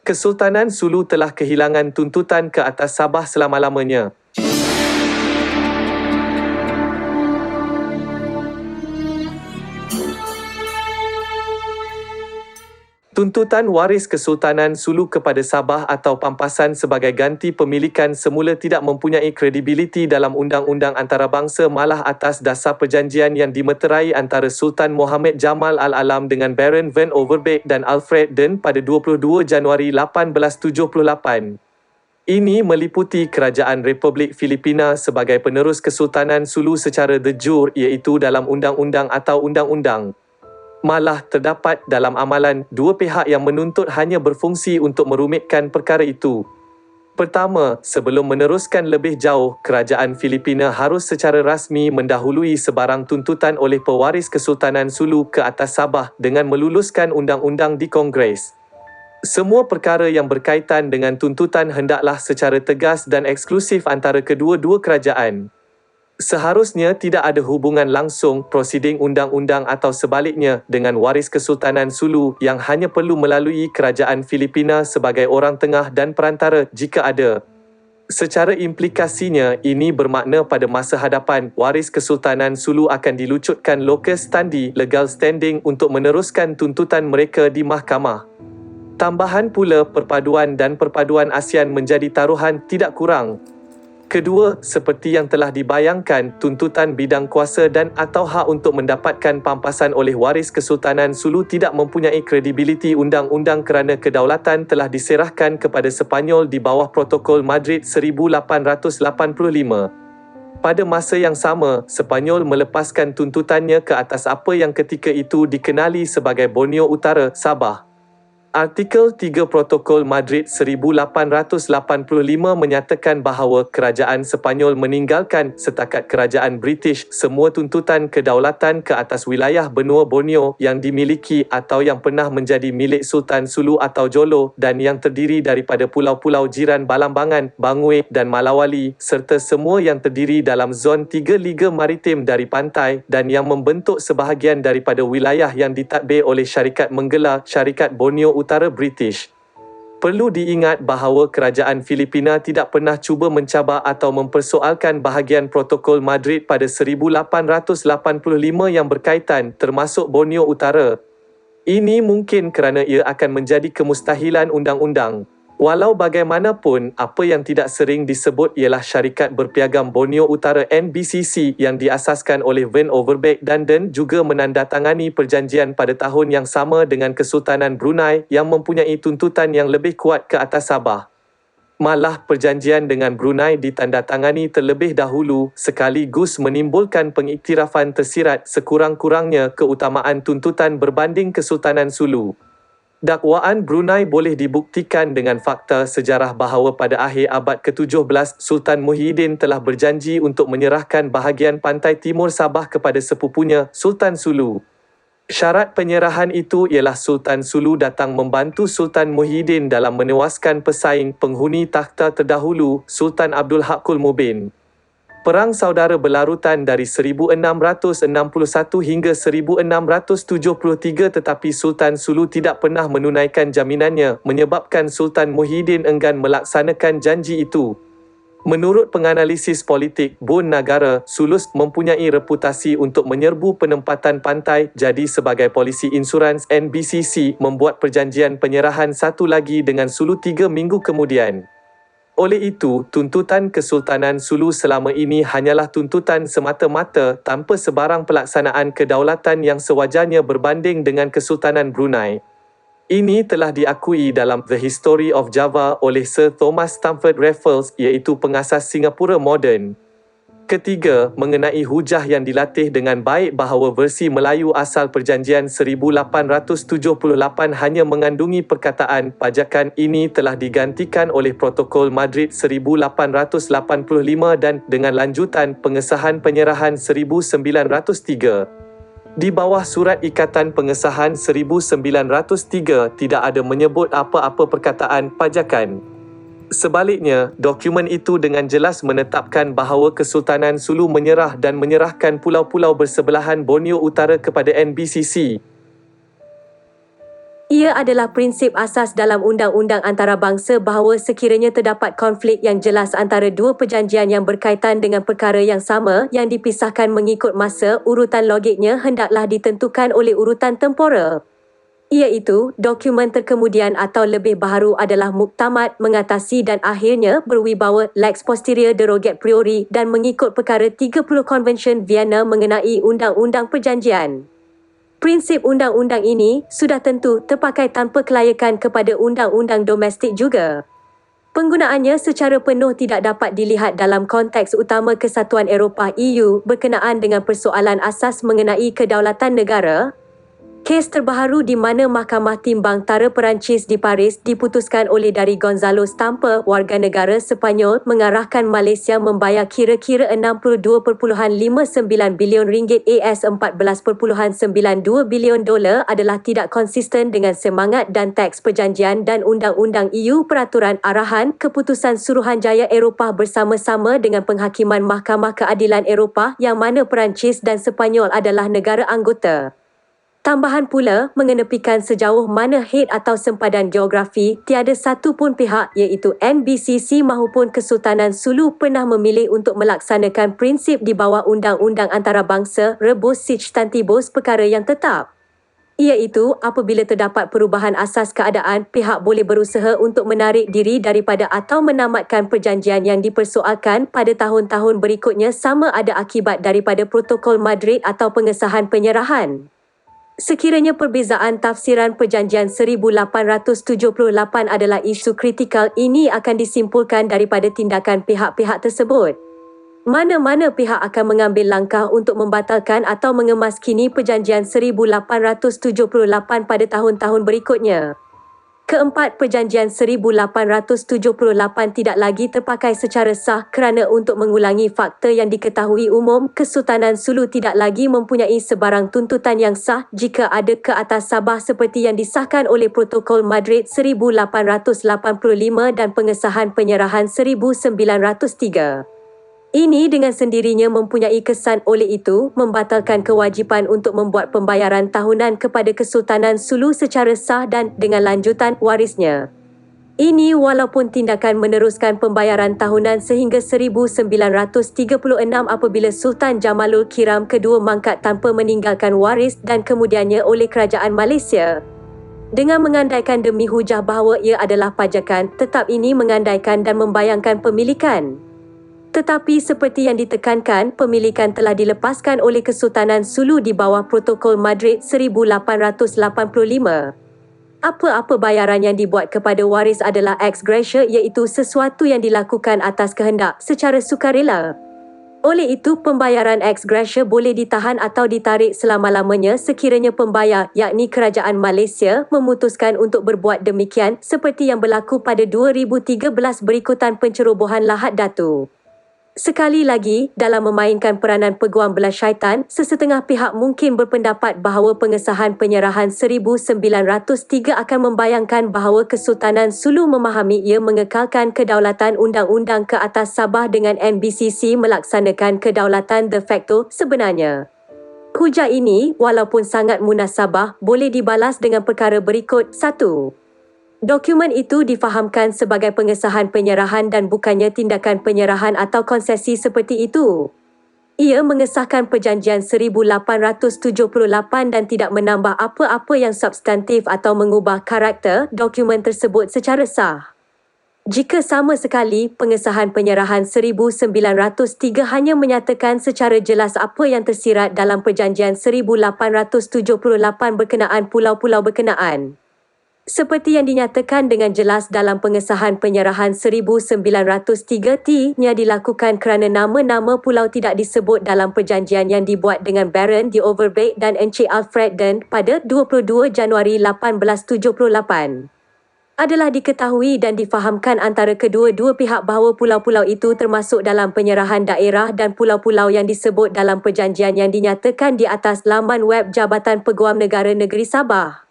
Kesultanan Sulu telah kehilangan tuntutan ke atas Sabah selama-lamanya. Tuntutan waris Kesultanan Sulu kepada Sabah atau pampasan sebagai ganti pemilikan semula tidak mempunyai kredibiliti dalam undang-undang antarabangsa malah atas dasar perjanjian yang dimeterai antara Sultan Mohammed Jamal Al-Alam dengan Baron van Overbeek dan Alfred Den pada 22 Januari 1878. Ini meliputi Kerajaan Republik Filipina sebagai penerus Kesultanan Sulu secara de jure iaitu dalam undang-undang atau undang-undang. Malah terdapat dalam amalan dua pihak yang menuntut hanya berfungsi untuk merumitkan perkara itu. Pertama, sebelum meneruskan lebih jauh, Kerajaan Filipina harus secara rasmi mendahului sebarang tuntutan oleh pewaris Kesultanan Sulu ke atas Sabah dengan meluluskan undang-undang di Kongres. Semua perkara yang berkaitan dengan tuntutan hendaklah secara tegas dan eksklusif antara kedua-dua kerajaan. Seharusnya tidak ada hubungan langsung, prosiding undang-undang atau sebaliknya dengan waris Kesultanan Sulu yang hanya perlu melalui Kerajaan Filipina sebagai orang tengah dan perantara jika ada. Secara implikasinya, ini bermakna pada masa hadapan, waris Kesultanan Sulu akan dilucutkan locus standi legal standing untuk meneruskan tuntutan mereka di mahkamah. Tambahan pula, perpaduan dan perpaduan ASEAN menjadi taruhan tidak kurang. Kedua, seperti yang telah dibayangkan, tuntutan bidang kuasa dan atau hak untuk mendapatkan pampasan oleh waris Kesultanan Sulu tidak mempunyai kredibiliti undang-undang kerana kedaulatan telah diserahkan kepada Sepanyol di bawah Protokol Madrid 1885. Pada masa yang sama, Sepanyol melepaskan tuntutannya ke atas apa yang ketika itu dikenali sebagai Borneo Utara, Sabah. Artikel 3 Protokol Madrid 1885 menyatakan bahawa Kerajaan Sepanyol meninggalkan setakat Kerajaan British semua tuntutan kedaulatan ke atas wilayah benua Borneo yang dimiliki atau yang pernah menjadi milik Sultan Sulu atau Jolo dan yang terdiri daripada pulau-pulau jiran Balambangan, Bangui dan Malawali serta semua yang terdiri dalam zon 3 Liga Maritim dari pantai dan yang membentuk sebahagian daripada wilayah yang ditadbir oleh Syarikat Menggela Syarikat Borneo Utara British. Perlu diingat bahawa Kerajaan Filipina tidak pernah cuba mencabar atau mempersoalkan bahagian Protokol Madrid pada 1885 yang berkaitan, termasuk Borneo Utara. Ini mungkin kerana ia akan menjadi kemustahilan undang-undang. Walau bagaimanapun, apa yang tidak sering disebut ialah Syarikat Berpiagam Borneo Utara NBCC yang diasaskan oleh Van Overbeek dan Den juga menandatangani perjanjian pada tahun yang sama dengan Kesultanan Brunei yang mempunyai tuntutan yang lebih kuat ke atas Sabah. Malah perjanjian dengan Brunei ditandatangani terlebih dahulu sekaligus menimbulkan pengiktirafan tersirat sekurang-kurangnya keutamaan tuntutan berbanding Kesultanan Sulu. Dakwaan Brunei boleh dibuktikan dengan fakta sejarah bahawa pada akhir abad ke-17 Sultan Muhyiddin telah berjanji untuk menyerahkan bahagian pantai timur Sabah kepada sepupunya Sultan Sulu. Syarat penyerahan itu ialah Sultan Sulu datang membantu Sultan Muhyiddin dalam menewaskan pesaing penghuni takhta terdahulu Sultan Abdul Hakul Mubin. Perang saudara berlarutan dari 1661 hingga 1673 tetapi Sultan Sulu tidak pernah menunaikan jaminannya menyebabkan Sultan Muhyiddin enggan melaksanakan janji itu. Menurut penganalisis politik Bun Negara, Sulus mempunyai reputasi untuk menyerbu penempatan pantai jadi sebagai polisi insurans NBCC membuat perjanjian penyerahan satu lagi dengan Sulu 3 minggu kemudian. Oleh itu, tuntutan Kesultanan Sulu selama ini hanyalah tuntutan semata-mata tanpa sebarang pelaksanaan kedaulatan yang sewajarnya berbanding dengan Kesultanan Brunei. Ini telah diakui dalam The History of Java oleh Sir Thomas Stamford Raffles iaitu pengasas Singapura moden. Ketiga, mengenai hujah yang dilatih dengan baik bahawa versi Melayu asal perjanjian 1878 hanya mengandungi perkataan pajakan ini telah digantikan oleh Protokol Madrid 1885 dan dengan lanjutan pengesahan penyerahan 1903. Di bawah surat ikatan pengesahan 1903 tidak ada menyebut apa-apa perkataan pajakan. Sebaliknya, dokumen itu dengan jelas menetapkan bahawa Kesultanan Sulu menyerah dan menyerahkan pulau-pulau bersebelahan Borneo Utara kepada NBCC. Ia adalah prinsip asas dalam undang-undang antarabangsa bahawa sekiranya terdapat konflik yang jelas antara dua perjanjian yang berkaitan dengan perkara yang sama yang dipisahkan mengikut masa, urutan logiknya hendaklah ditentukan oleh urutan temporal. Iaitu, dokumen terkemudian atau lebih baharu adalah muktamad, mengatasi dan akhirnya berwibawa lex posterior derogat priori dan mengikut perkara 30 Konvensyen Vienna mengenai undang-undang perjanjian. Prinsip undang-undang ini sudah tentu terpakai tanpa kelayakan kepada undang-undang domestik juga. Penggunaannya secara penuh tidak dapat dilihat dalam konteks utama Kesatuan Eropah EU berkenaan dengan persoalan asas mengenai kedaulatan negara. Kes terbaharu di mana Mahkamah Timbang Tara Perancis di Paris diputuskan oleh dari Gonzalo Stampa, warga negara Sepanyol, mengarahkan Malaysia membayar kira-kira 62.59 bilion ringgit AS 14.92 bilion dolar adalah tidak konsisten dengan semangat dan teks perjanjian dan undang-undang EU Peraturan Arahan Keputusan Suruhanjaya Eropah bersama-sama dengan penghakiman Mahkamah Keadilan Eropah yang mana Perancis dan Sepanyol adalah negara anggota. Tambahan pula, mengenepikan sejauh mana head atau sempadan geografi, tiada satu pun pihak iaitu NBCC maupun Kesultanan Sulu pernah memilih untuk melaksanakan prinsip di bawah Undang-Undang Antarabangsa Rebus Substantivus perkara yang tetap. Iaitu, apabila terdapat perubahan asas keadaan, pihak boleh berusaha untuk menarik diri daripada atau menamatkan perjanjian yang dipersoalkan pada tahun-tahun berikutnya sama ada akibat daripada Protokol Madrid atau pengesahan penyerahan. Sekiranya perbezaan tafsiran perjanjian 1878 adalah isu kritikal, ini akan disimpulkan daripada tindakan pihak-pihak tersebut. Mana-mana pihak akan mengambil langkah untuk membatalkan atau mengemaskini perjanjian 1878 pada tahun-tahun berikutnya. Keempat, perjanjian 1878 tidak lagi terpakai secara sah kerana untuk mengulangi fakta yang diketahui umum, Kesultanan Sulu tidak lagi mempunyai sebarang tuntutan yang sah jika ada ke atas Sabah seperti yang disahkan oleh Protokol Madrid 1885 dan pengesahan penyerahan 1903. Ini dengan sendirinya mempunyai kesan oleh itu membatalkan kewajipan untuk membuat pembayaran tahunan kepada Kesultanan Sulu secara sah dan dengan lanjutan warisnya. Ini walaupun tindakan meneruskan pembayaran tahunan sehingga 1936 apabila Sultan Jamalul Kiram kedua mangkat tanpa meninggalkan waris dan kemudiannya oleh Kerajaan Malaysia. Dengan mengandaikan demi hujah bahawa ia adalah pajakan, tetap ini mengandaikan dan membayangkan pemilikan. Tetapi seperti yang ditekankan, pemilikan telah dilepaskan oleh Kesultanan Sulu di bawah Protokol Madrid 1885. Apa-apa bayaran yang dibuat kepada waris adalah ex gratia iaitu sesuatu yang dilakukan atas kehendak secara sukarela. Oleh itu, pembayaran ex gratia boleh ditahan atau ditarik selama-lamanya sekiranya pembayar, yakni Kerajaan Malaysia, memutuskan untuk berbuat demikian seperti yang berlaku pada 2013 berikutan pencerobohan Lahad Datu. Sekali lagi, dalam memainkan peranan peguam belah syaitan, sesetengah pihak mungkin berpendapat bahawa pengesahan penyerahan 1903 akan membayangkan bahawa Kesultanan Sulu memahami ia mengekalkan kedaulatan undang-undang ke atas Sabah dengan NBCC melaksanakan kedaulatan de facto sebenarnya. Hujah ini, walaupun sangat munasabah, boleh dibalas dengan perkara berikut. 1. Dokumen itu difahamkan sebagai pengesahan penyerahan dan bukannya tindakan penyerahan atau konsesi seperti itu. Ia mengesahkan perjanjian 1878 dan tidak menambah apa-apa yang substantif atau mengubah karakter dokumen tersebut secara sah. Jika sama sekali, pengesahan penyerahan 1903 hanya menyatakan secara jelas apa yang tersirat dalam perjanjian 1878 berkenaan pulau-pulau berkenaan. Seperti yang dinyatakan dengan jelas dalam pengesahan penyerahan 1903 nya dilakukan kerana nama-nama pulau tidak disebut dalam perjanjian yang dibuat dengan Baron de Overbeek dan Encik Alfred Dent pada 22 Januari 1878. Adalah diketahui dan difahamkan antara kedua-dua pihak bahawa pulau-pulau itu termasuk dalam penyerahan daerah dan pulau-pulau yang disebut dalam perjanjian yang dinyatakan di atas laman web Jabatan Peguam Negara Negeri Sabah.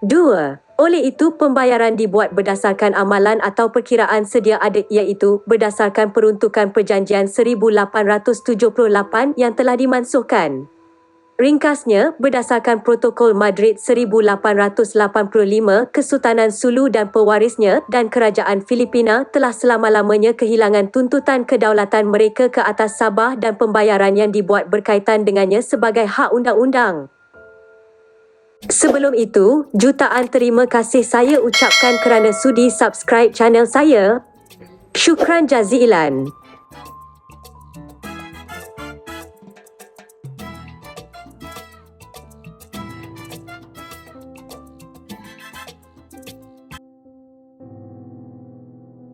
2. Oleh itu, pembayaran dibuat berdasarkan amalan atau perkiraan sedia ada iaitu berdasarkan peruntukan perjanjian 1878 yang telah dimansuhkan. Ringkasnya, berdasarkan Protokol Madrid 1885, Kesultanan Sulu dan pewarisnya dan Kerajaan Filipina telah selama-lamanya kehilangan tuntutan kedaulatan mereka ke atas Sabah dan pembayaran yang dibuat berkaitan dengannya sebagai hak undang-undang. Sebelum itu, jutaan terima kasih saya ucapkan kerana sudi subscribe channel saya. Syukran jazilan.